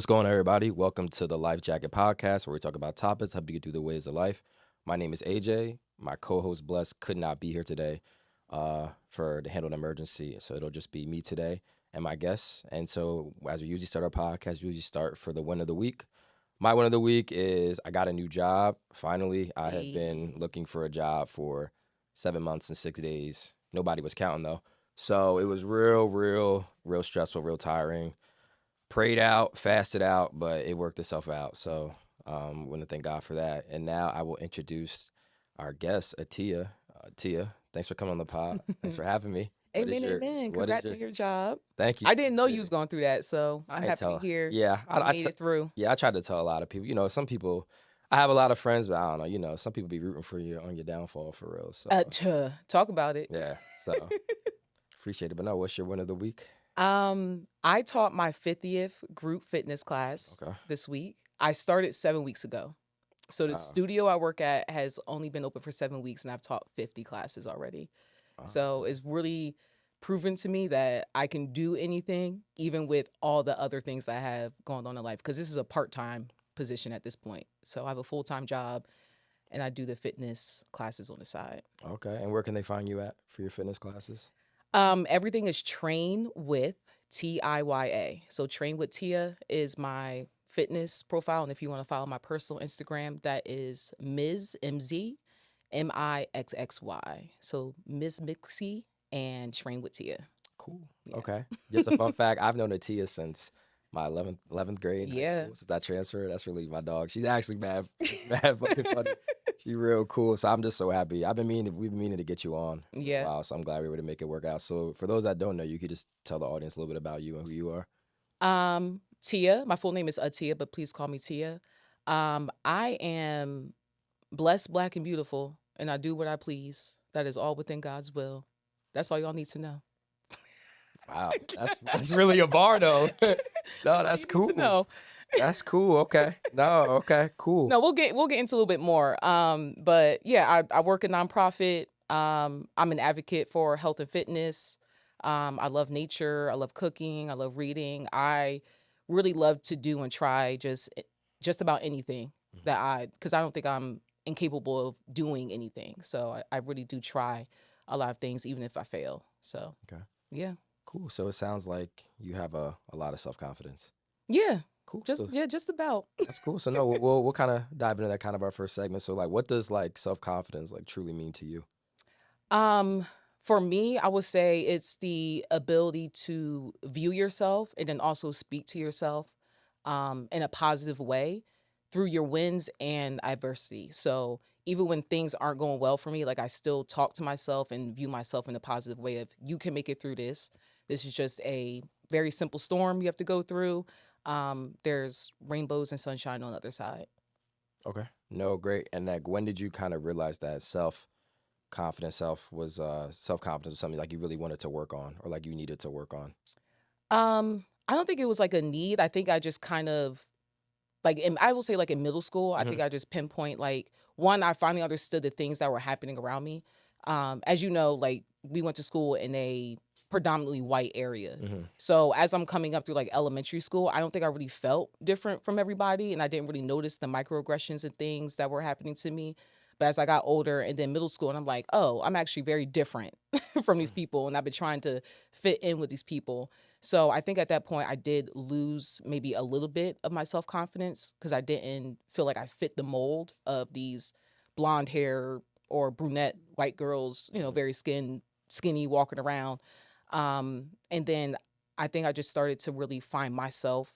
What's going on, everybody? Welcome to the Life Jacket Podcast, where we talk about topics help you get through the ways of life. My name is AJ. My co-host Bless could not be here today for to handle an emergency, so it'll just be me today and my guests. And so, as we usually start our podcast, we usually start for the win of the week. My win of the week is I got a new job. Finally, I had been looking for a job for 7 months and 6 days. Nobody was counting though, so it was real stressful, real tiring. Prayed out, fasted out, but it worked itself out. So want to thank God for that. And now I will introduce our guest, Atia. Tia, thanks for coming on the pod. Thanks for having me. Amen. Congrats on your job. Thank you. I didn't know you Appreciate was it. going through that, so I'm I happy to tell. hear Yeah, you made it through. yeah, I tried to tell a lot of people. Some people. I have a lot of friends, but I don't know. Some people be rooting for you on your downfall for real. So Talk about it. yeah, so appreciate it. But no, what's your win of the week? I taught my 50th group fitness class Okay. this week. I started 7 weeks ago. So the studio I work at has only been open for 7 weeks, and I've taught 50 classes already. So it's really proven to me that I can do anything, even with all the other things I have going on in life, because this is a part-time position at this point. So I have a full-time job, and I do the fitness classes on the side. Okay, and where can they find you at for your fitness classes? Everything is Train with TIYA. So Train with Tia is my fitness profile, and if you want to follow my personal Instagram, that is Ms. MZ MIXXY. So Ms. Mixie and Train with Tia. Cool. Yeah. Okay. Just a fun fact. I've known Atia since my 11th grade in high Yeah. school. Since I transferred, that's really my dog. She's actually mad fucking funny. She real cool. So I'm just so happy. We've been meaning to get you on for a Yeah. while. So I'm glad we were able to make it work out. So for those that don't know, you could just tell the audience a little bit about you and who you are. Tia. My full name is Atia, but please call me Tia. I am blessed, black, and beautiful, and I do what I please. That is all within God's will. That's all y'all need to know. Wow. That's really a bar though. No, that's You need cool. to know. That's cool. Okay. No, okay, cool. No, we'll get into a little bit more. But yeah, I work a nonprofit. I'm an advocate for health and fitness. I love nature. I love cooking. I love reading. I really love to do and try just about anything because I don't think I'm incapable of doing anything. So I really do try a lot of things, even if I fail. So Okay. yeah, Cool. So it sounds like you have a lot of self-confidence. yeah, Cool. just about. That's cool. So no, we'll kind of dive into that kind of our first segment. So like, what does like self-confidence like truly mean to you? For me, I would say it's the ability to view yourself and then also speak to yourself in a positive way through your wins and adversity. So even when things aren't going well for me, like I still talk to myself and view myself in a positive way of you can make it through this. This is just a very simple storm you have to go through. There's rainbows and sunshine on the other side. Okay. No, great. And like, when did you kind of realize that self-confidence was something like you really wanted to work on or like you needed to work on? I don't think it was like a need. I think I just kind of I will say like in middle school, I think I just pinpoint like one, I finally understood the things that were happening around me. As you know, like we went to school in a predominantly white area. So as I'm coming up through like elementary school, I don't think I really felt different from everybody. And I didn't really notice the microaggressions and things that were happening to me. But as I got older and then middle school, and I'm like, oh, I'm actually very different from these people. And I've been trying to fit in with these people. So I think at that point I did lose maybe a little bit of my self-confidence because I didn't feel like I fit the mold of these blonde hair or brunette white girls, very skinny walking around. And then I think I just started to really find myself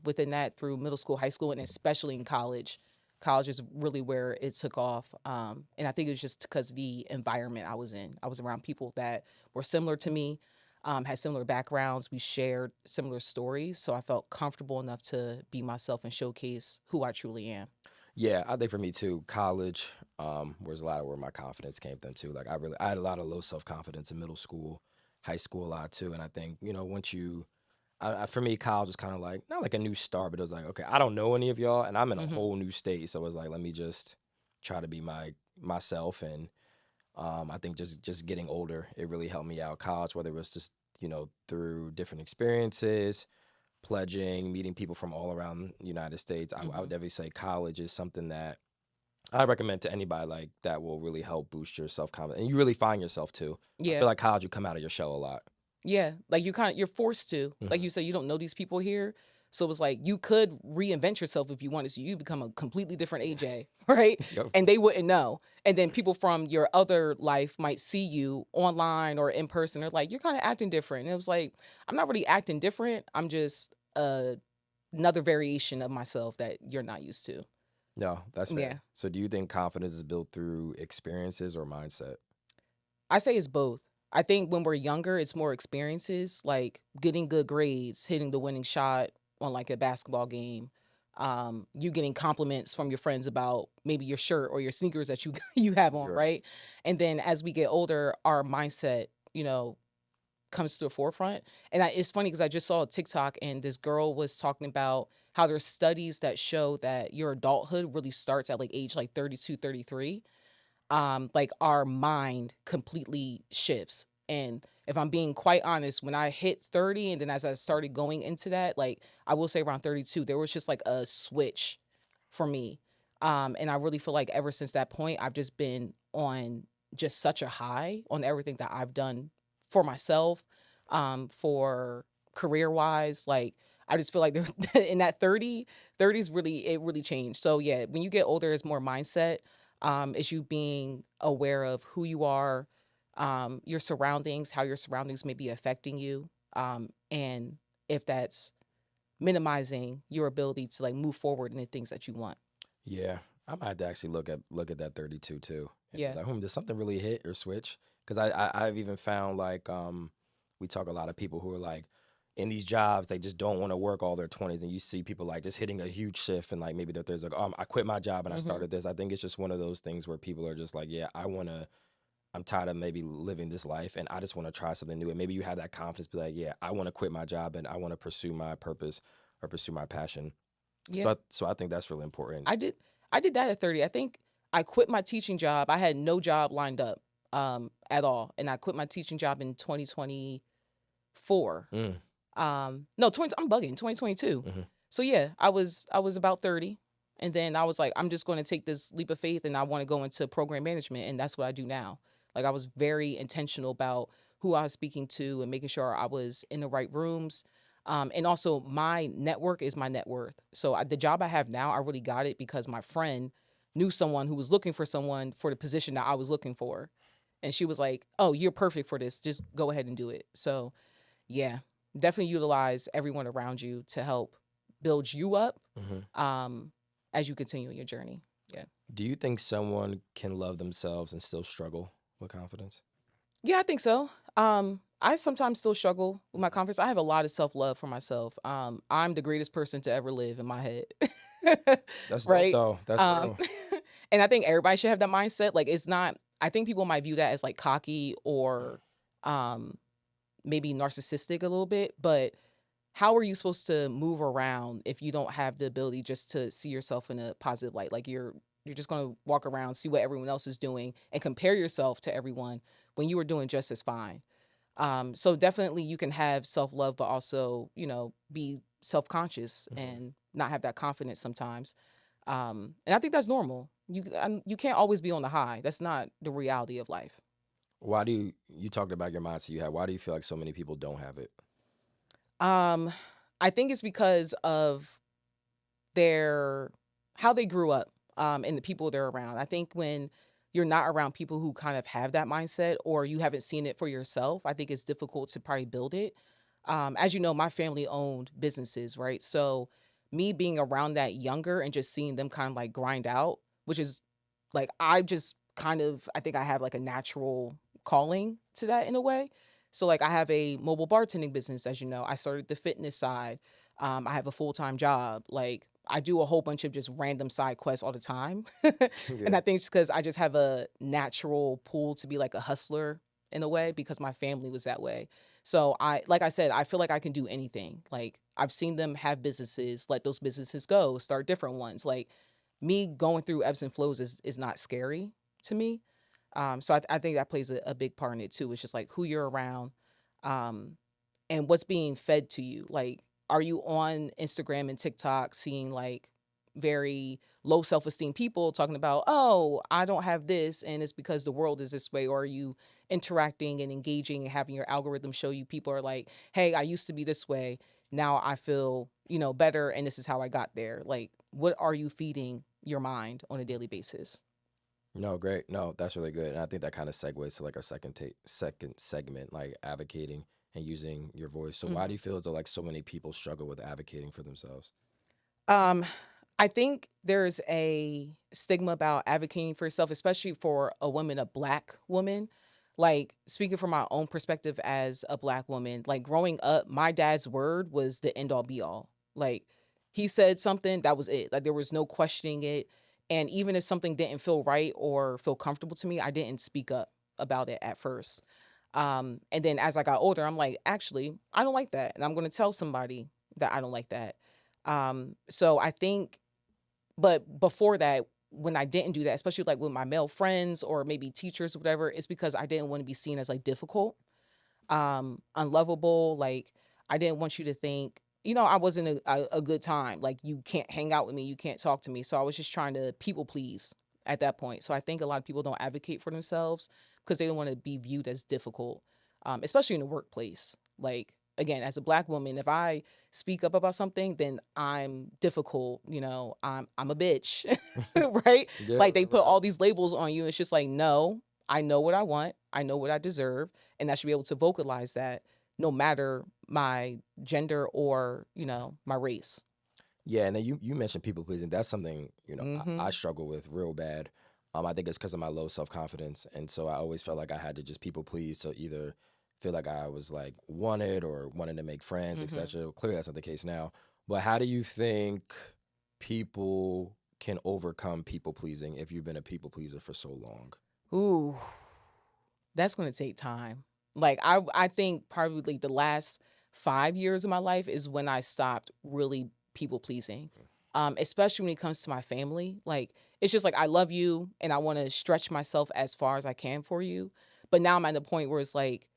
within that through middle school, high school, and especially in college. College is really where it took off. And I think it was just because of the environment I was in. I was around people that were similar to me, had similar backgrounds. We shared similar stories. So I felt comfortable enough to be myself and showcase who I truly am. Yeah, I think for me too, college was a lot of where my confidence came from too. Like I had a lot of low self-confidence in middle school, high school a lot too. And I think, once for me, college was kind of like, not like a new start, but it was like, okay, I don't know any of y'all and I'm in a whole new state. So it was like, let me just try to be myself. And I think just getting older, it really helped me out. College, whether it was just, through different experiences, pledging, meeting people from all around the United States. I would Mhm. definitely say college is something that I recommend to anybody, like, that will really help boost your self-confidence, and you really find yourself too. I Yeah. feel like college, you come out of your shell a lot. Yeah, like, you're forced to. Like Mhm. you said, you don't know these people here, so it's like you could reinvent yourself if you wanted to. You become a completely different AJ, right? Yep. And they wouldn't know. And then people from your other life might see you online or in person. They're like, "You're kinda acting different." And it was like, "I'm not really acting different. I'm just, another variation of myself that you're not used to." No, that's Yeah. fair. So do you think confidence is built through experiences or mindset? I say it's both. I think when we're younger, it's more experiences, like getting good grades, hitting the winning shot on like a basketball game, you getting compliments from your friends about maybe your shirt or your sneakers that you you have on, You're right. right? And then as we get older, our mindset, comes to the forefront. And it's funny because I just saw a TikTok and this girl was talking about how there's studies that show that your adulthood really starts at like age like 32, 33, like our mind completely shifts. And if I'm being quite honest, when I hit 30 and then as I started going into that, like I will say around 32, there was just like a switch for me. And I really feel like ever since that point, I've just been on just such a high on everything that I've done for myself, for career wise. Like I just feel like there in that 30s really it really changed. So yeah, when you get older, it's more mindset, is you being aware of who you are, your surroundings, how your surroundings may be affecting you, and if that's minimizing your ability to like move forward in the things that you want. Yeah, I might have to actually look at that 32 too, and be Yeah. like, did something really hit or switch? Because I've even found, like, we talk a lot of people who are like in these jobs, they just don't want to work all their 20s, and you see people like just hitting a huge shift, and like maybe that there's like, I quit my job and I Hmm. started this. I think it's just one of those things where people are just like, yeah, I'm tired of maybe living this life, and I just want to try something new. And maybe you have that confidence, be like, yeah, I want to quit my job and I want to pursue my purpose or pursue my passion. Yeah. So I think that's really important. I did I did that at 30. I think I quit my teaching job. I had no job lined up at all. And I quit my teaching job in 2024. Mm, No, 20, I'm bugging, 2022. hmm. So yeah, I was about 30 and then I was like I'm just going to take this leap of faith and I want to go into program management and that's what I do now. Like I was very intentional about who I was speaking to and making sure I was in the right rooms. And also my network is my net worth. So the job I have now, I really got it because my friend knew someone who was looking for someone for the position that I was looking for. And she was like, "Oh, you're perfect for this. Just go ahead and do it." So yeah, definitely utilize everyone around you to help build you up, Hmm. um, as you continue in your journey. Yeah. Do you think someone can love themselves and still struggle with confidence? Yeah, I think so. I sometimes still struggle with my confidence. I have a lot of self-love for myself. I'm the greatest person to ever live in my head. That's dope, Right? though. That's Um, real. and I think everybody should have that mindset. Like it's not I think people might view that as like cocky or um maybe narcissistic a little bit, but how are you supposed to move around if you don't have the ability just to see yourself in a positive light? Like you're just going to walk around, see what everyone else is doing and compare yourself to everyone when you were doing just as fine. So definitely you can have self-love but also, be self-conscious Mhm. and not have that confidence sometimes. And I think that's normal. You can't always be on the high. That's not the reality of life. Why do you talked about your mindset you have? Why do you feel like so many people don't have it? Um I think it's because of their how they grew up, and the people they're around. I think when you're not around people who kind of have that mindset or you haven't seen it for yourself, I think it's difficult to probably build it. As you know, my family owned businesses, right? So me being around that younger and just seeing them kind of like grind out, which is like I just kind of I think I have like a natural calling to that in a way. So like I have a mobile bartending business, as you know. I started the fitness side. I have a full-time job. Like I do a whole bunch of just random side quests all the time. And Yeah. I think it's because I just have a natural pull to be like a hustler in a way because my family was that way. So like I said, I feel like I can do anything. Like I've seen them have businesses, let those businesses go, start different ones. Like me going through ebbs and flows is not scary to me. So I think that plays a big part in it too. It's just like who you're around, um, and what's being fed to you. Like, Are you on Instagram and TikTok seeing like very low self-esteem people talking about, oh, I don't have this and it's because the world is this way? Or are you interacting and engaging and having your algorithm show you people are like, hey, I used to be this way. Now I feel, better and this is how I got there. Like, what are you feeding your mind on a daily basis? No, great. No, that's really good. And I think that kind of segues to like our second segment, like advocating and using your voice. So why do Mhm. you feel as though like so many people struggle with advocating for themselves? Um, I think there's a stigma about advocating for yourself, especially for a woman, a black woman. Like speaking from my own perspective as a black woman, like growing up, my dad's word was the end all be all. Like he said something, that was it. Like there was no questioning it. And even if something didn't feel right or feel comfortable to me, I didn't speak up about it at first. And then as I got older, I'm like, actually, I don't like that. And I'm going to tell somebody that I don't like that. So I think, but before that, when I didn't do that, especially like with my male friends or maybe teachers or whatever, it's because I didn't want to be seen as like difficult, unlovable. Like I didn't want you to think, I wasn't a good time. Like you can't hang out with me, you can't talk to me. So I was just trying to people please at that point. So I think a lot of people don't advocate for themselves because they don't want to be viewed as difficult, especially in the workplace. Like again, as a black woman, if I speak up about something, then I'm difficult. I'm a bitch, right? Yeah, Like they for put real. all these labels on you. It's just like no. I know what I want. I know what I deserve and I should be able to vocalize that no matter my gender or my race. Yeah, and then you mentioned people pleasing. That's something I Mhm. struggle with real bad. I think it's because of my low self confidence, and so I always felt like I had to just people please to either feel like I was like wanted or wanted to make friends, Mhm. etc. Clearly, that's not the case now. But how do you think people can overcome people pleasing if you've been a people pleaser for so long? Ooh, that's going to take time. Like I think probably the last 5 years of my life is when I stopped really people pleasing. Especially when it comes to my family. Like it's just like I love you and I want to stretch myself as far as I can for you. But now I'm at the point where it's like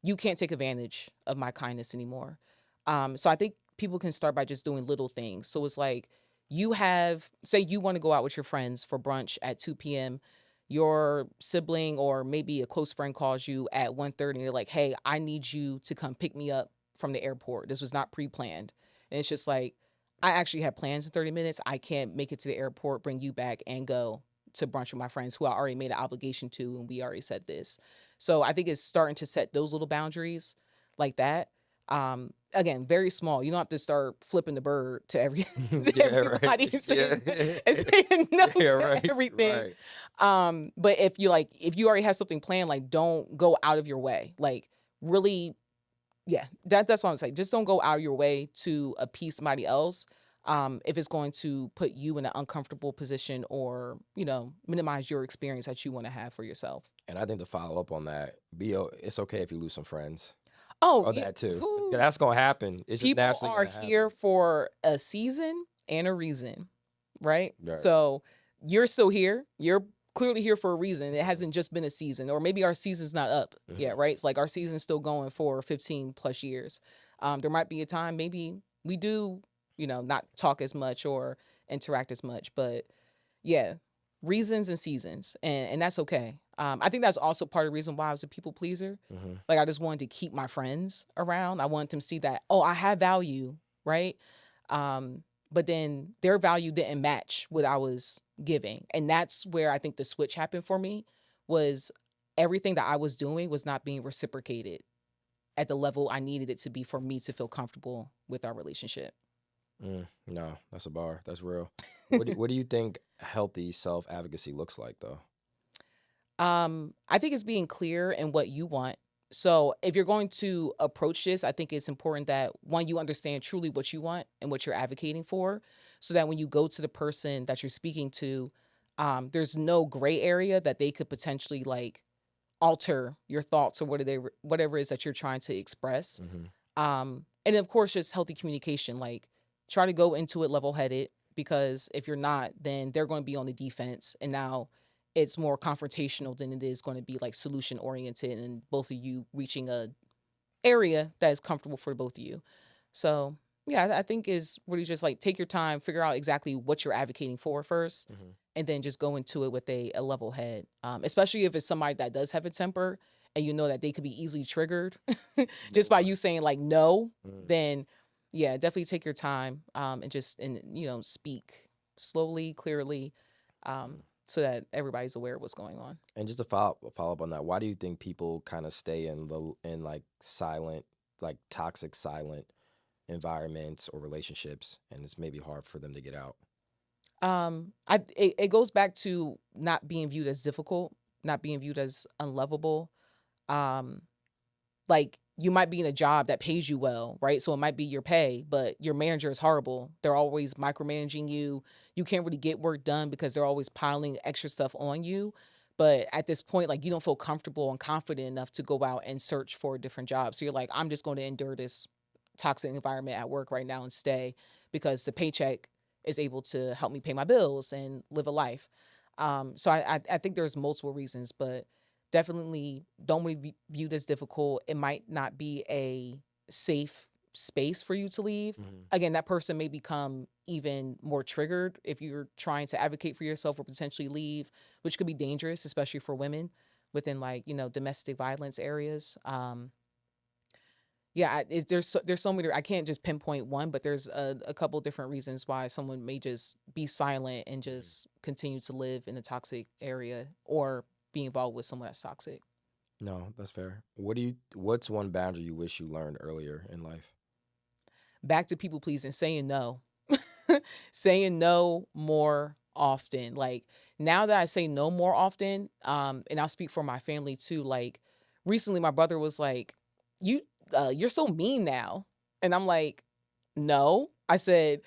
you can't take advantage of my kindness anymore. So I think people can start by just doing little things. So it's like you have, say, you want to go out with your friends for brunch at 2 p.m. Your sibling or maybe a close friend calls you at 1:30 and they're like, hey, I need you to come pick me up from the airport. This was not pre planned. And it's just like, I actually have plans in 30 minutes. I can't make it to the airport, bring you back, and go to brunch with my friends who I already made an obligation to. And we already said this. So I think it's starting to set those little boundaries like that. Again, very small. You don't have to start flipping the bird to to Yeah, right. everybody Yeah. and saying no Yeah, to right. everything. Right. But if you already have something planned, like don't go out of your way. Like really, yeah, that's what I'm saying. Just don't go out of your way to appease somebody else. If it's going to put you in an uncomfortable position or, minimize your experience that you want to have for yourself. And I think to follow up on that, it's okay if you lose some friends. Oh, Or yeah. that too. Who That's gonna happen. It's just people naturally are gonna here happen. for a season and a reason, right? Right. So you're still here. You're clearly here for a reason. It hasn't just been a season, or maybe our season's not up Hmm. yet, right? It's like our season's still going for 15 plus years. There might be a time maybe we do, not talk as much or interact as much, but yeah, reasons and seasons, and that's okay. I think that's also part of the reason why I was a people pleaser. Hmm. Like I just wanted to keep my friends around. I wanted them to see that, oh, I have value, right? Um, but then their value didn't match what I was giving, and that's where I think the switch happened for me. Was everything that I was doing was not being reciprocated at the level I needed it to be for me to feel comfortable with our relationship. No, that's a bar. That's real. What do you think healthy self advocacy looks like though? I think it's being clear in what you want. So if you're going to approach this, I think it's important that one, you understand truly what you want and what you're advocating for, so that when you go to the person that you're speaking to, there's no gray area that they could potentially like alter your thoughts or whatever it is that you're trying to express. Hmm. And of course, just healthy communication. Like try to go into it level headed because if you're not, then they're going to be on the defense. And now it's more confrontational than it is going to be like solution oriented and both of you reaching a area that is comfortable for both of you. So Yeah, I think is really just like take your time, figure out exactly what you're advocating for first, Hmm. and then just go into it with a level head. Especially if it's somebody that does have a temper and you know that they could be easily triggered just by More. you saying like no, Mm. then yeah, definitely take your time and just speak slowly, clearly, Mm. so that everybody's aware of what's going on. And just to follow up on that, why do you think people kind of stay in like silent, like toxic silent environments or relationships, and it's maybe hard for them to get out? It goes back to not being viewed as difficult, not being viewed as unlovable. Um, like you might be in a job that pays you well, right? So it might be your pay, but your manager is horrible. They're always micromanaging you. You can't really get work done because they're always piling extra stuff on you. But at this point, like you don't feel comfortable and confident enough to go out and search for a different job. So you're like, I'm just going to endure this toxic environment at work right now and stay because the paycheck is able to help me pay my bills and live a life. So I think there's multiple reasons, but definitely don't want to be viewed as difficult. It might not be a safe space for you to leave. Hmm. Again, that person may become even more triggered if you're trying to advocate for yourself or potentially leave, which could be dangerous, especially for women within domestic violence areas. Yeah, there's so many. I can't just pinpoint one, but there's a couple different reasons why someone may just be silent and Hmm. just continue to live in a toxic area or be involved with someone that's toxic. No, that's fair. What's one boundary you wish you learned earlier in life? Back to people pleasing, saying no. Saying no more often. Like now that I say no more often, and I'll speak for my family too. Like recently my brother was like, You you're so mean now. And I'm like, no. I said,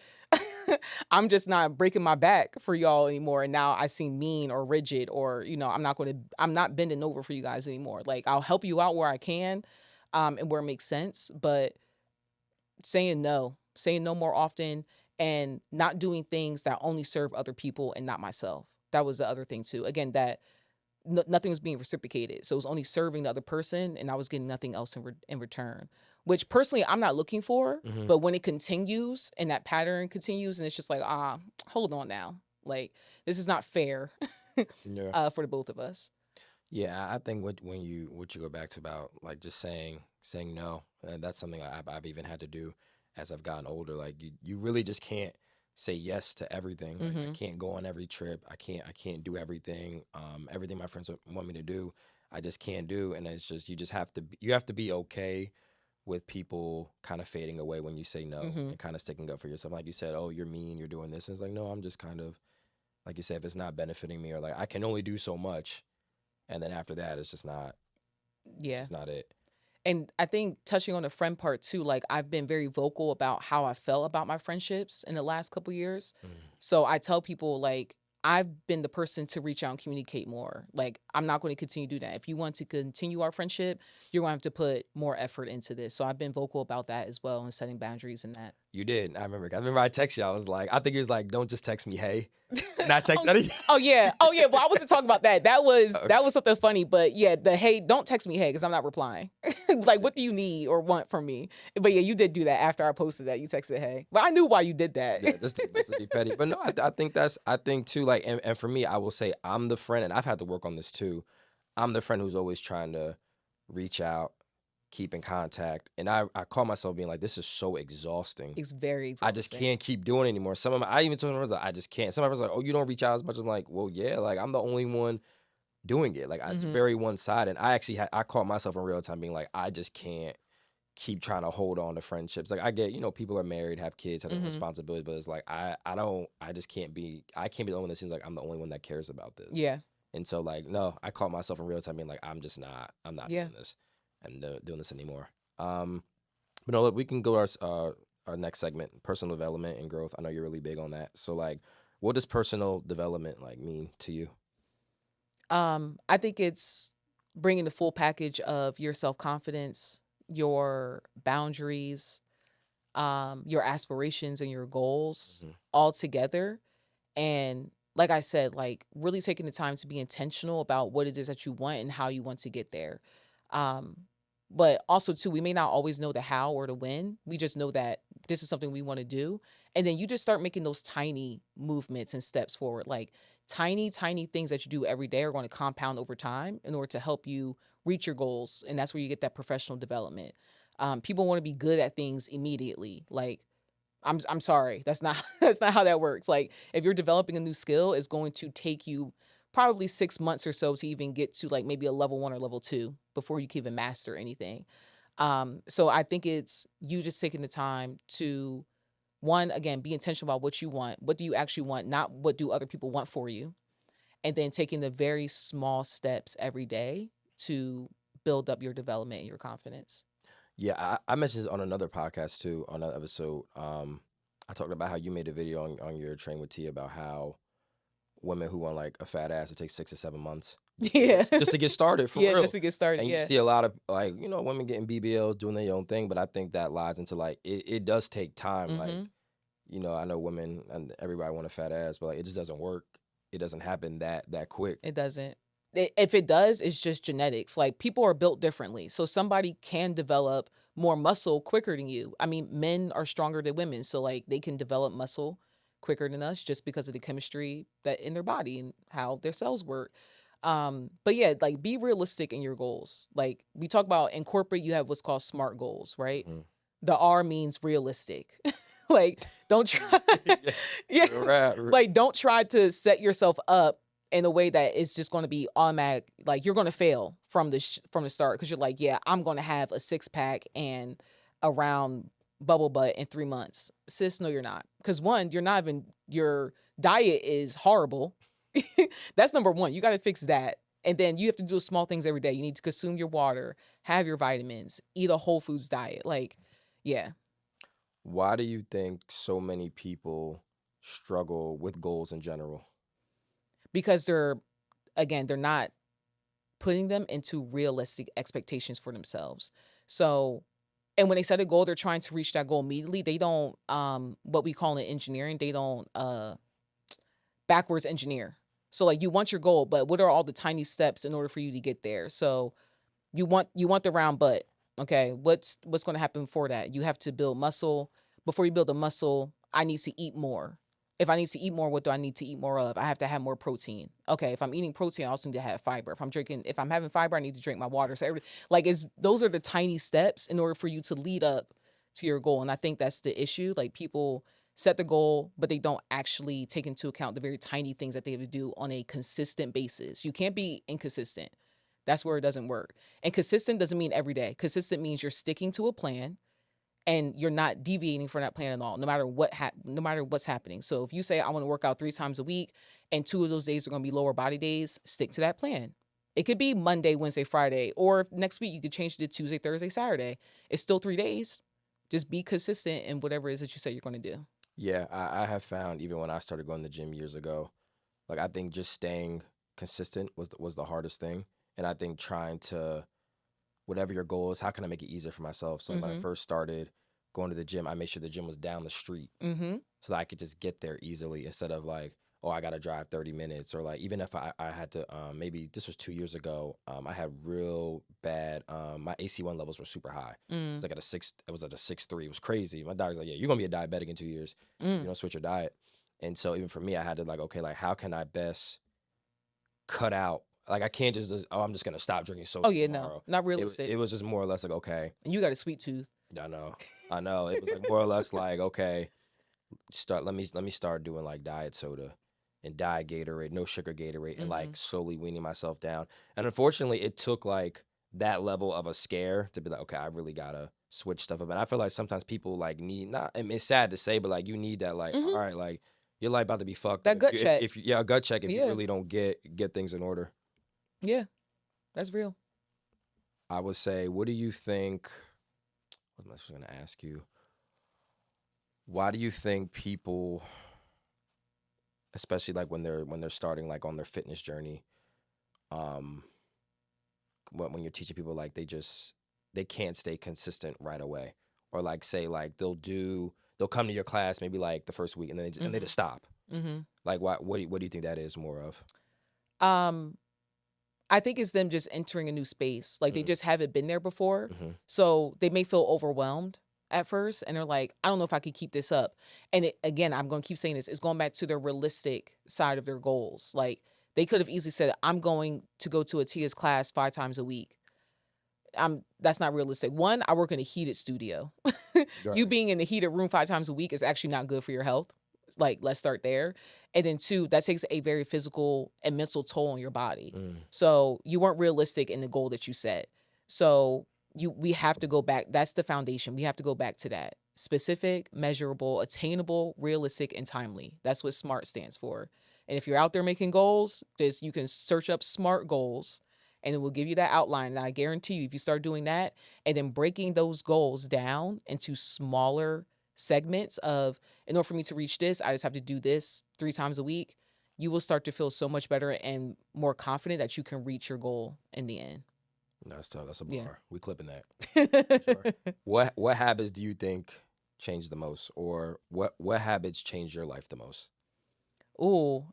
I'm just not breaking my back for y'all anymore. And now I seem mean or rigid or, I'm not bending over for you guys anymore. Like I'll help you out where I can, and where it makes sense. But saying no more often and not doing things that only serve other people and not myself. That was the other thing too. Again, that nothing was being reciprocated. So it was only serving the other person and I was getting nothing else in return, which personally I'm not looking for. Hmm. But when it continues and that pattern continues and it's just like, hold on now. Like, this is not fair Yeah. for the both of us. Yeah, I think what you go back to about like just saying no, and that's something I've even had to do as I've gotten older. Like you really just can't say yes to everything. Like I Mm-hmm. can't go on every trip. I can't do everything. Everything my friends want me to do, I just can't do. And it's just you have to be okay with people kind of fading away when you say no Mm-hmm. and kind of sticking up for yourself. Like you said, oh, you're mean, you're doing this. And it's like, no, I'm just kind of like you said, if it's not benefiting me or like I can only do so much, and then after that it's Yeah. just not it. And I think touching on the friend part too, like I've been very vocal about how I felt about my friendships in the last couple years. Mm. So I tell people like I've been the person to reach out and communicate more. Like I'm not going to continue to do that. If you want to continue our friendship, you're going to have to put more effort into this. So I've been vocal about that as well and setting boundaries in that. You did. I remember I texted you. I was like, I think he was like, don't just text me, hey. Not text oh, that. oh yeah. Oh yeah. Well, I wasn't talking about that. That was Okay. something funny. But yeah, the hey, don't text me hey because I'm not replying. Like, what do you need or want from me? But yeah, you did do that after I posted that. You texted hey, but I knew why you did that. Yeah, just to be petty. But no, I think too, like, and for me, I will say I'm the friend, and I've had to work on this too. I'm the friend who's always trying to reach out, keep in contact. And I call myself being like, this is so exhausting. It's very I just exhausting. can't keep doing it anymore. I even told them, I just can't. Some of us like, oh, you don't reach out as much. I'm like, well, yeah, like I'm the only one doing it. Like it's Hmm. very one sided. I actually I caught myself in real time being like, I just can't keep trying to hold on to friendships. Like I get, people are married, have kids, have their own Hmm. responsibilities, but it's like I just can't be the only one that seems like I'm the only one that cares about this. Yeah. And so like no, I caught myself in real time being like, I'm not Yeah. doing this and doing this anymore. But no, look, we can go to our next segment, personal development and growth. I know you're really big on that. So like, what does personal development like mean to you? I think it's bringing the full package of your self confidence, your boundaries, your aspirations, and your goals Hmm. all together. And like I said, like really taking the time to be intentional about what it is that you want and how you want to get there. Um, But also too, we may not always know the how or the when. We just know that this is something we want to do. And then you just start making those tiny movements and steps forward. Like tiny, tiny things that you do every day are going to compound over time in order to help you reach your goals. And that's where you get that professional development. People want to be good at things immediately. Like I'm sorry. That's not that's not how that works. Like if you're developing a new skill, it's going to take you probably 6 months or so to even get to like maybe a level 1 or level 2 before you can even master anything. So I think it's you just taking the time to one, again, be intentional about what you want. What do you actually want? Not what do other people want for you. And then taking the very small steps every day to build up your development and your confidence. Yeah, I mentioned this on another podcast too, on another episode. I talked about how you made a video on your Train with T about how women who want like a fat ass, it takes 6 to 7 months Yeah. just to get started for Yeah, just real. to get started. And you Yeah. see a lot of like, women getting BBLs doing their own thing, but I think that lies into like it does take time. Like, Mm-hmm. I know women and everybody want a fat ass, but like it just doesn't work. It doesn't happen that quick. It doesn't. If it does, it's just genetics. Like people are built differently. So somebody can develop more muscle quicker than you. I mean, men are stronger than women. So like they can develop muscle quicker than us just because of the chemistry that in their body and how their cells work. But yeah, like be realistic in your goals. Like we talk about in corporate, you have what's called SMART goals, right? Mhm. The R means realistic. Like don't try Yeah, yeah. right. Like don't try to set yourself up in a way that it's just going to be automatic. Like you're going to fail from the start because you're like, yeah, I'm going to have a six pack and a round bubble butt in 3 months. Sis, no, you're not. Because one, you're not even your diet is horrible. That's number one. You got to fix that. And then you have to do small things every day. You need to consume your water, have your vitamins, eat a whole foods diet. Like, yeah, Why do you think so many people struggle with goals in general? because they're not putting them into realistic expectations for themselves. So, and when they set a goal, they're trying to reach that goal immediately. They don't what we call in engineering, they don't backwards engineer. So like you want your goal, but what are all the tiny steps in order for you to get there? So you want the round butt. Okay, what's going to happen before that? You have to build muscle. Before you build a muscle, I need to eat more. If I need to eat more, what do I need to eat more of? I have to have more protein. Okay, if I'm eating protein, I also need to have fiber. If I'm having fiber, I need to drink my water. So those are the tiny steps in order for you to lead up to your goal. And I think that's the issue. Like people set the goal, but they don't actually take into account the very tiny things that they have to do on a consistent basis. You can't be inconsistent. That's where it doesn't work. And consistent doesn't mean every day. Consistent means you're sticking to a plan and you're not deviating from that plan at all, no matter what's happening. So if you say I want to work out 3 times a week and 2 of those days are going to be lower body days, stick to that plan. It could be Monday, Wednesday, Friday, or next week you could change it to Tuesday, Thursday, Saturday. It's still 3 days. Just be consistent in whatever it is that you say you're going to do. Yeah, I have found even when I started going to the gym years ago, like I think just staying consistent was the hardest thing, and I think trying to whatever your goal is, how can I make it easier for myself? So like when I Mm-hmm. first started going to the gym, I made sure the gym was down the street Mm-hmm. so that I could just get there easily instead of like, oh, I got to drive 30 minutes or like even if I had to maybe this was 2 years ago, I had real bad my AC1 levels were super high. It was Mm. like it was at a 6.3. It was crazy. My doctor's like, yeah, you're gonna be a diabetic in 2 years if you Mm. don't switch your diet. And so even for me, I had to like, okay, like how can I best cut out? Like I can't oh, I'm just gonna stop drinking Oh soda yeah, no, tomorrow. not It realistic. was just more or less like, okay, And you got a sweet tooth. I know, I know. It was like more or less like, okay, let me start doing like diet soda and diet Gatorade, no sugar Gatorade, and Mm-hmm. like slowly weaning myself down. And unfortunately, it took like that level of a scare to be like, okay, I really gotta switch stuff up. And I feel like sometimes people like need not. I mean, it's sad to say, but like you need that like, all Mm-hmm. right, like your life about to be fucked up That gut check. if yeah, a gut check if you Yeah. really don't get things in order. Yeah. That's real. I would say, what do you think? What am I just gonna ask you? Why do you think people, especially like when they're starting like on their fitness journey, um, when you're teaching people like they can't stay consistent right away, or like say like they'll come to your class maybe like the first week and then and they Mhm. just stop. Mhm. Like what do you think that is more of? Um, I think it's them just entering a new space. Like they Mm, just haven't been there before. mhm. So they may feel overwhelmed at first and they're like, I don't know if I could keep this up. And again, I'm going to keep saying this, it's going back to their realistic side of their goals. Like they could have easily said, I'm going to go to a TIA's class 5 times a week. That's not realistic. One, I work in a heated studio. You Right. being in the heated room 5 times a week is actually not good for your health. Like, let's start there. And then two, that takes a very physical and mental toll on your body. Mm. So you weren't realistic in the goal that you set. So we have to go back. That's the foundation. We have to go back to that. Specific, measurable, attainable, realistic, and timely. That's what SMART stands for. And if you're out there making goals, just you can search up SMART goals and it will give you that outline. And I guarantee you, if you start doing that and then breaking those goals down into smaller segments of, in order for me to reach this, I just have to do this 3 times a week, you will start to feel so much better and more confident that you can reach your goal in the end. That's tough. That's a Yeah. bar. We clipping that. For sure. What habits do you think change the most, or what habits change your life the most? Ooh,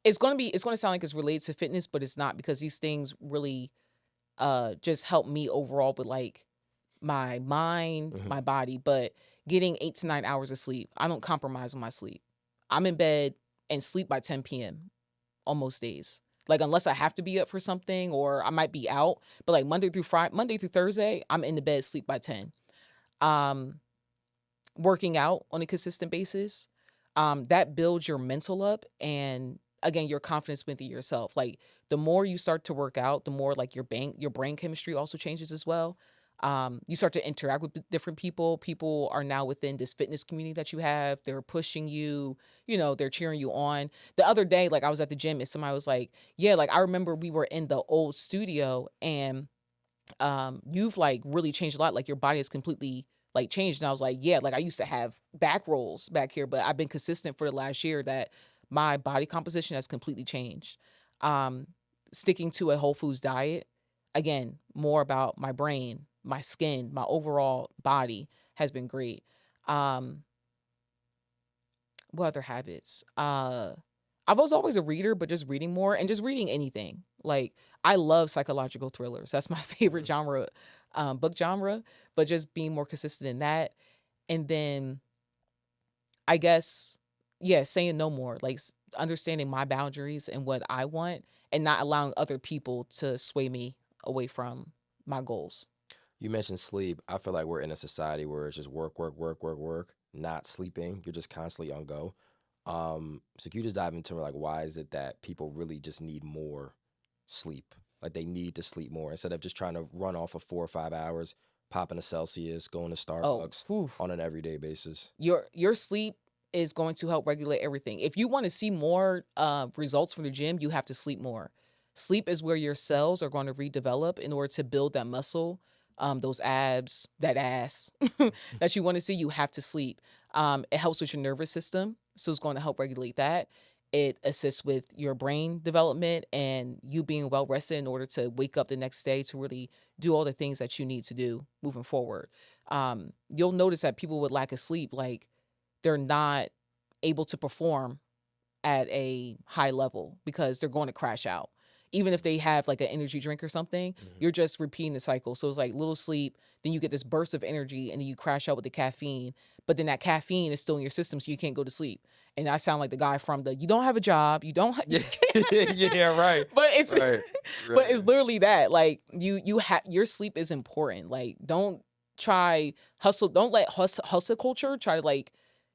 it's gonna sound like it's related to fitness, but it's not because these things really just help me overall with like my mind, Hmm. my body, but getting 8 to 9 hours of sleep. I don't compromise on my sleep. I'm in bed and sleep by 10 p.m. on most days. Like unless I have to be up for something or I might be out, but like Monday through Thursday, I'm in the bed sleep by 10. Um Working out on a consistent basis, that builds your mental up and again your confidence within yourself. Like the more you start to work out, the more like your brain chemistry also changes as well. You start to interact with different people. People are now within this fitness community that you have. They're pushing you, they're cheering you on. The other day, like I was at the gym and somebody was like, yeah, like I remember we were in the old studio and you've like really changed a lot. Like your body has completely like changed. And I was like, yeah, like I used to have back rolls back here, but I've been consistent for the last year that my body composition has completely changed. Um, Sticking to a whole foods diet, again, more about my brain, my skin, my overall body has been great. Um, what other habits? I was always a reader, but just reading more and just reading anything. Like I love psychological thrillers. That's my favorite genre, book genre. But just being more consistent in that, and then I guess, yeah, saying no more. Like understanding my boundaries and what I want, and not allowing other people to sway me away from my goals. You mentioned sleep. I feel like we're in a society where it's just work, work, work, work, work, not sleeping. You're just constantly on go. So can you just dive into like why is it that people really just need more sleep? Like they need to sleep more instead of just trying to run off of 4 or 5 hours, popping a Celsius, going to Oh, Starbucks whew. on an everyday basis. Your sleep is going to help regulate everything. If you want to see more results from the gym, you have to sleep more. Sleep is where your cells are going to redevelop in order to build that muscle, those abs, that ass that you want to see. You have to sleep. It helps with your nervous system, so it's going to help regulate that. It assists with your brain development and you being well rested in order to wake up the next day to really do all the things that you need to do moving forward. You'll notice that people with lack of sleep, like they're not able to perform at a high level because they're going to crash out. Even if they have like an energy drink or something, Mhm. you're just repeating the cycle. So it's like little sleep, then you get this burst of energy and then you crash out with the caffeine. But then that caffeine is still in your system, so you can't go to sleep. And I sound like the guy from the you don't have a job, you don't you Yeah, can't yeah, right, but it's right, but it's right. literally that. Like you have your sleep is important. Like don't try hustle, don't let hustle culture try to like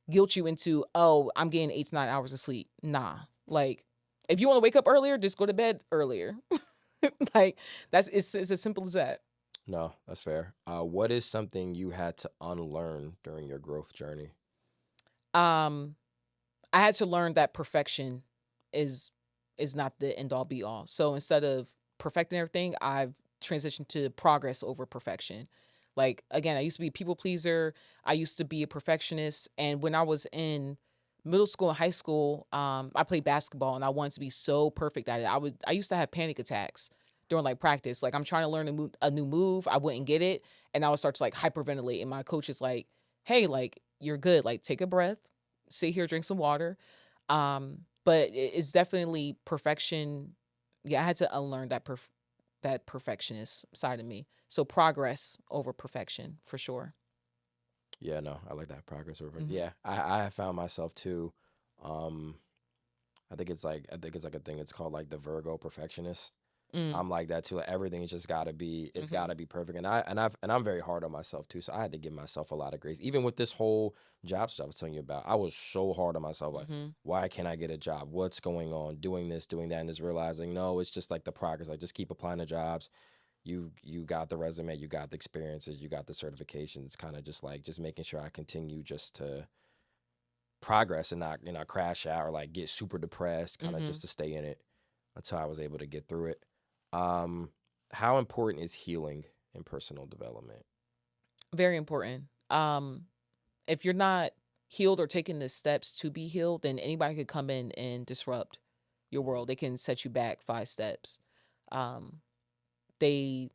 guilt you into, oh, I'm getting 8 to 9 hours of sleep. Nah. Like if you want to wake up earlier, just go to bed earlier. Like it's as simple as that. No, that's fair. What is something you had to unlearn during your growth journey? Um I had to learn that perfection is is not the end all be all. So instead of perfecting everything, I've transitioned to progress over perfection. Like again, I used to be a people pleaser. I used to be a perfectionist. And when I was in middle school and high school, I played basketball and I wanted to be so perfect at it. I used to have panic attacks during like practice. Like I'm trying to learn a new move, I wouldn't get it, and I would start to like hyperventilate. And my coach is like, "Hey, like you're good. Like take a breath, sit here, drink some water." But it's definitely perfection yeah, I had to unlearn that perfectionist side of me. So progress over perfection for sure. Yeah, no, I like that progress over. Hmm. Yeah, I have found myself too. Um, I think it's like a thing. It's called like the Virgo perfectionist. Mm. I'm like that too. Like everything's just gotta be, it's Hmm. gotta be perfect. And I'm very hard on myself too. So I had to give myself a lot of grace. Even with this whole job stuff I was telling you about, I was so hard on myself. Like, Hmm. why can't I get a job? What's going on? Doing this, doing that, and just realizing no, it's just like the progress. Like just keep applying to jobs. You got the resume, you got the experiences, you got the certifications. Kind of just like just making sure I continue just to progress and not crash out or like get super depressed. Kind of Hmm. just to stay in it until I was able to get through it. Um, how important is healing in personal development? Very important. If you're not healed or taking the steps to be healed, then anybody could come in and disrupt your Mhm. world. They can set you back 5 steps. Um, they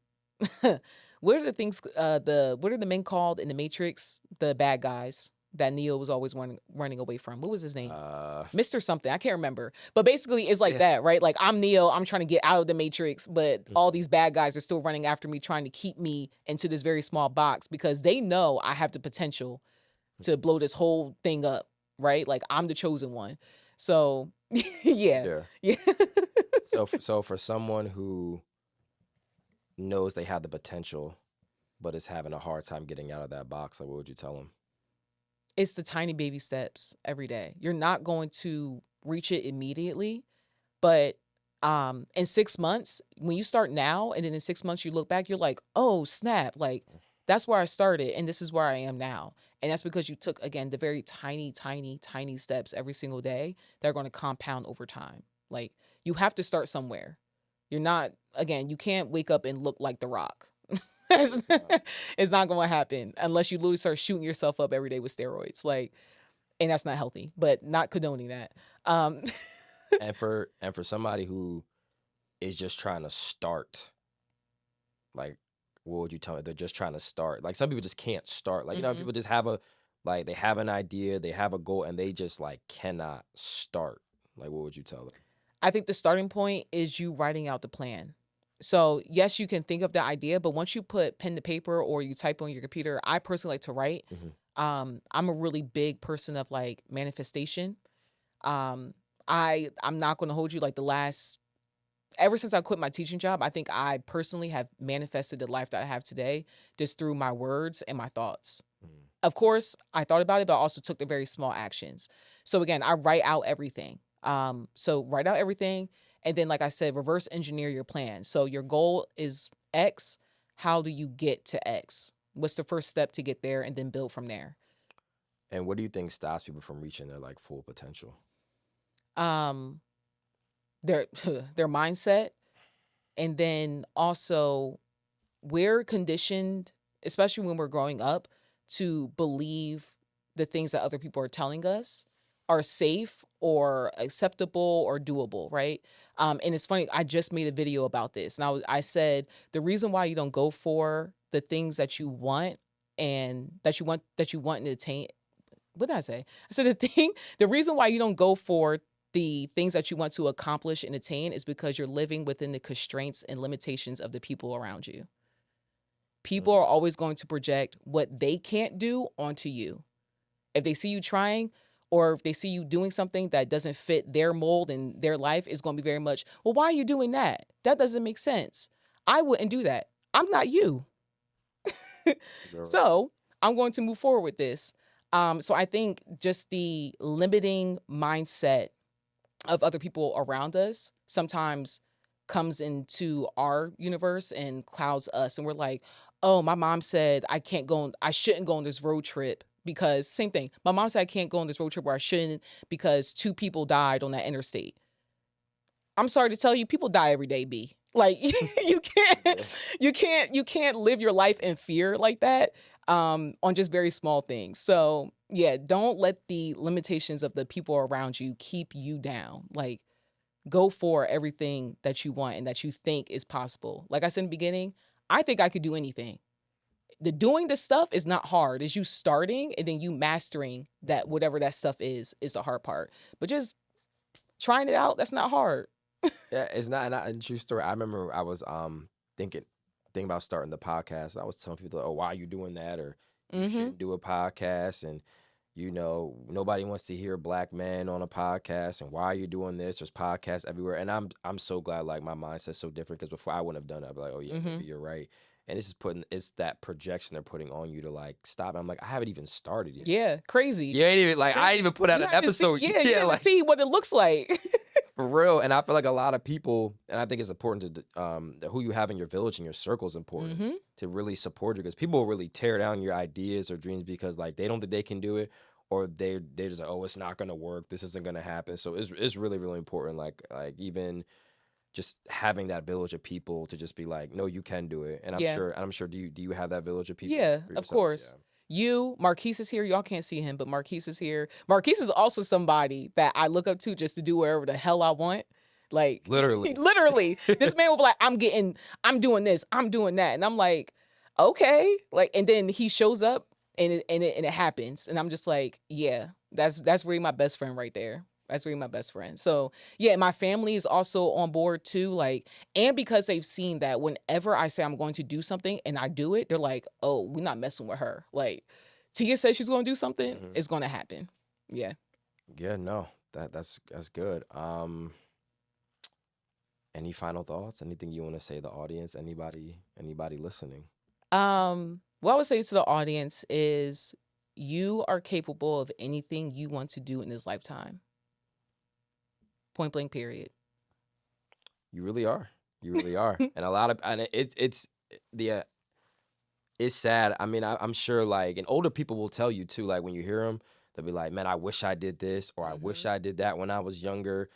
what are the things the what are the men called in the Matrix? The bad guys that Neo was always running away from. What was his name? Uh, Mr. something. I can't remember. But basically it's like yeah. that, right? Like I'm Neo, I'm trying to get out of the Matrix, but all Mhm. these bad guys are still running after me, trying to keep me into this very small box because they know I have the potential to blow this whole thing up, right? Like I'm the chosen one. So yeah. Yeah. Yeah. So for someone who knows they have the potential but is having a hard time getting out of that box, like what would you tell them? It's the tiny baby steps every day. You're not going to reach it immediately, but in 6 months, when you start now and then in 6 months you look back, you're like, "Oh, snap. Like that's where I started and this is where I am now." And that's because you took again the very tiny tiny tiny steps every single day that are going to compound over time. Like you have to start somewhere. You're not again, you can't wake up and look like The Rock. Yeah, it's it's not. it's not going to happen unless you literally start shooting yourself up every day with steroids. Like and that's not healthy, but not condoning that. Um And for somebody who is just trying to start, like what would you tell me? They're just trying to start. Like some people just can't start. Like mhm. people just have a like they have an idea, they have a goal, and they just like cannot start. Like what would you tell them? I think the starting point is you writing out the plan. So, yes, you can think of the idea, but once you put pen to paper or you type on your computer, I personally like to write. Hmm. I'm a really big person of like manifestation. Um, I'm not going to hold you like the last ever since I quit my teaching job, I think I personally have manifested the life that I have today just through my words and my thoughts. Hmm. Of course, I thought about it, but I also took the very small actions. So again, I write out everything. So write out everything, and then, like I said, reverse engineer your plan. So your goal is X. How do you get to X? What's the first step to get there, and then build from there. And what do you think stops people from reaching their like full potential? Um, their their mindset, and then also we're conditioned, especially when we're growing up, to believe the things that other people are telling us are safe or acceptable or doable, right? And it's funny, I just made a video about this. And I said the reason why you don't go for the things that you want and that you want and attain. What did I say? I said the reason why you don't go for the things that you want to accomplish and attain is because you're living within the constraints and limitations of the people around you. People are Mm. always going to project what they can't do onto you. If they see you trying or if they see you doing something that doesn't fit their mold and their life, is going to be very much, well, why are you doing that? That doesn't make sense. I wouldn't do that. I'm not you. You're right. So I'm going to move forward with this. So I think just the limiting mindset of other people around us sometimes comes into our universe and clouds us, and we're like, oh, my mom said I shouldn't go on this road trip because same thing, my mom said I can't go on this road trip where I shouldn't because 2 people died on that interstate. I'm sorry to tell you, people die every day, B. Like you can't Yeah. you can't live your life in fear like that on just very small things. So, yeah, don't let the limitations of the people around you keep you down. Like go for everything that you want and that you think is possible. Like I said in the beginning, I think I could do anything. The doing the stuff is not hard. It's you starting and then you mastering that Mhm. whatever that stuff is the hard part. But just trying it out, that's not hard. Yeah, it's not a true story. I remember I was thinking thinking about starting the podcast. I was telling people, "Oh, why are you doing that?" Or you Mhm. shouldn't do a podcast. And nobody wants to hear a black man on a podcast. And why are you doing this? There's podcasts everywhere. And I'm so glad like my mindset's so different because before I wouldn't have done it. I'd be like, "Oh yeah, maybe Mhm. you're right." And it's that projection they're putting on you to like stop. I'm like, I haven't even started yet. Yeah, crazy. You ain't even like I Crazy. ain't even put out You an haven't seen episode. yeah, you Yeah, haven't like. seen what it looks like. For real, and I feel like a lot of people, and I think it's important to that who you have in your village and your circle is important Mhm. to really support you because people will really tear down your ideas or dreams because like they don't think they can do it or they're just like, oh, it's not gonna work, this isn't gonna happen. So it's really really important like even just having that village of people to just be like, no, you can do it. And Yeah. I'm sure do you have that village of people Yeah, for of yourself? Yeah, course. Marquise is here. Y'all can't see him, but Marquise is here. Marquise is also somebody that I look up to just to do whatever the hell I want. Like literally. literally, this man will be like, I'm doing this, I'm doing that. And I'm like, okay. Like, and then he shows up and it happens. And I'm just like, yeah, that's really my best friend right there. That's really my best friend. So yeah, my family is also on board too. Like, and because they've seen that whenever I say I'm going to do something and I do it, they're like, oh, we're not messing with her. Like, Tia says she's going to do something, Hmm. it's going to happen. Yeah. Yeah, no, that's good. Any final thoughts? Anything you want to say to the audience? Anybody listening? What I would say to the audience is you are capable of anything you want to do in this lifetime. Point blank, period. You really are. You really are. And a lot of and it's the it's sad. I mean, I'm sure like and older people will tell you too. Like when you hear them, they'll be like, "Man, I wish I did this," or "I wish Hmm. I did that when I was younger."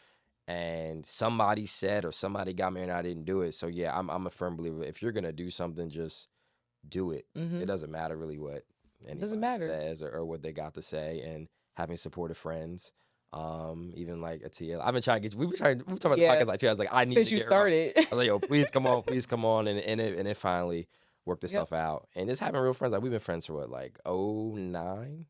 And somebody said or somebody got me and I didn't do it. So yeah, I'm a firm believer. If you're gonna do something, just do it. It Hmm. doesn't matter really what It doesn't anybody matter. says or what they got to say and having supportive friends. Even like a TL. I've been trying to get you, we talking about the Yeah. podcast like too. I was like, I need Since to you get her on. started. I was like, yo, please come on and it finally worked Yep. itself out. And just having real friends, like we've been friends for what, like 09?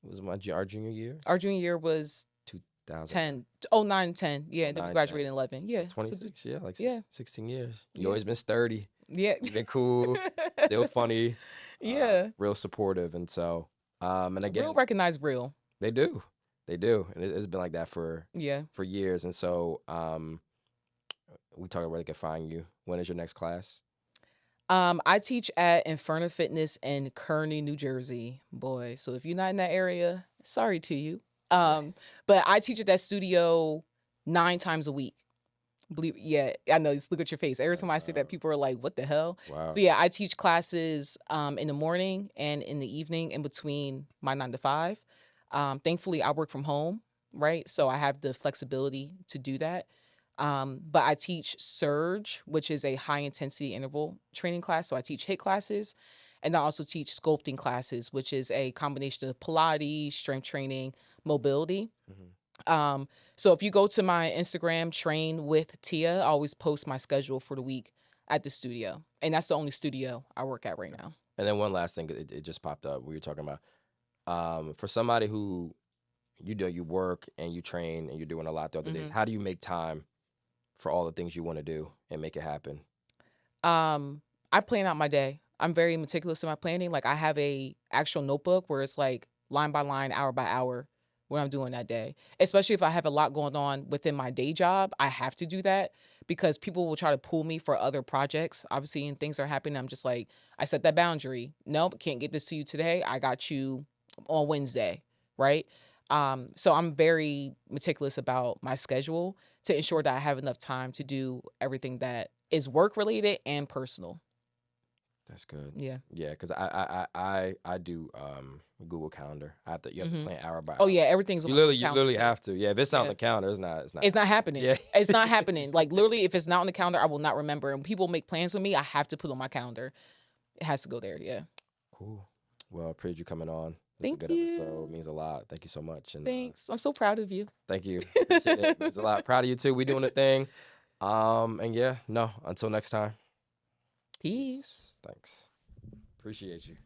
It was our junior year? Our junior year was 2009. 10, oh, 9, 10. Oh, Yeah. Then we 9, 10. graduated in 11. So Yeah. So, 26, yeah, like yeah. 16 years. You Yeah. always been sturdy. Yeah. You've been cool, still funny, Yeah. real supportive. And so, and Real again, recognize real. they do. They do. And it's been like that Yeah. for years. And so, we talk about where they can find you. When is your next class? I teach at Inferno Fitness in Kearney, New Jersey. Boy, so if you're not in that area, sorry to you. Yeah. But I teach at that studio 9 times a week. Believe yeah, I know. Just look at your face. Every time I say that, people are like, "What the hell?" So Wow. yeah, I teach classes in the morning and in the evening in between my 9 to 5. Thankfully, I work from home, right? So I have the flexibility to do that. But I teach Surge, which is a high intensity interval training class. So I teach HIIT classes, and I also teach sculpting classes, which is a combination of Pilates, strength training, mobility. Hmm. So if you go to my Instagram, Train with Tia, I always post my schedule for the week at the studio. And that's the only studio I work at right now. And then one last thing, it just popped up. We were talking about for somebody who you work and you train and you're doing a lot the other days. Hmm. How do you make time for all the things you want to do and make it happen? I plan out my day. I'm very meticulous in my planning. Like I have a actual notebook where it's like line by line, hour by hour, what I'm doing that day. Especially if I have a lot going on within my day job, I have to do that because people will try to pull me for other projects. Obviously, and things are happening. I'm just like, I set that boundary. Nope, can't get this to you today. I got you on Wednesday, right? So I'm very meticulous about my schedule to ensure that I have enough time to do everything that is work related and personal. That's good. Yeah. Yeah, because I do Google Calendar. You have to Hmm. plan hour by Oh yeah, hour. everything's on You my Google literally you calendar literally too. have to. Yeah, if it's not on Yeah. the calendar, it's not It's not happening. happening. Yeah. It's not happening. Like literally, if it's not on the calendar, I will not remember. And when people make plans with me, I have to put on my calendar. It has to go there. Yeah. Cool. Well, I appreciate you coming on. It's a Thank good episode. It you. means a lot. Thank you so much. And Thanks. I'm so proud of you. thank you. Appreciate it. It means a lot. Proud of you too. We doing a thing. And yeah, no, until next time. Peace. Peace. Thanks. Appreciate you.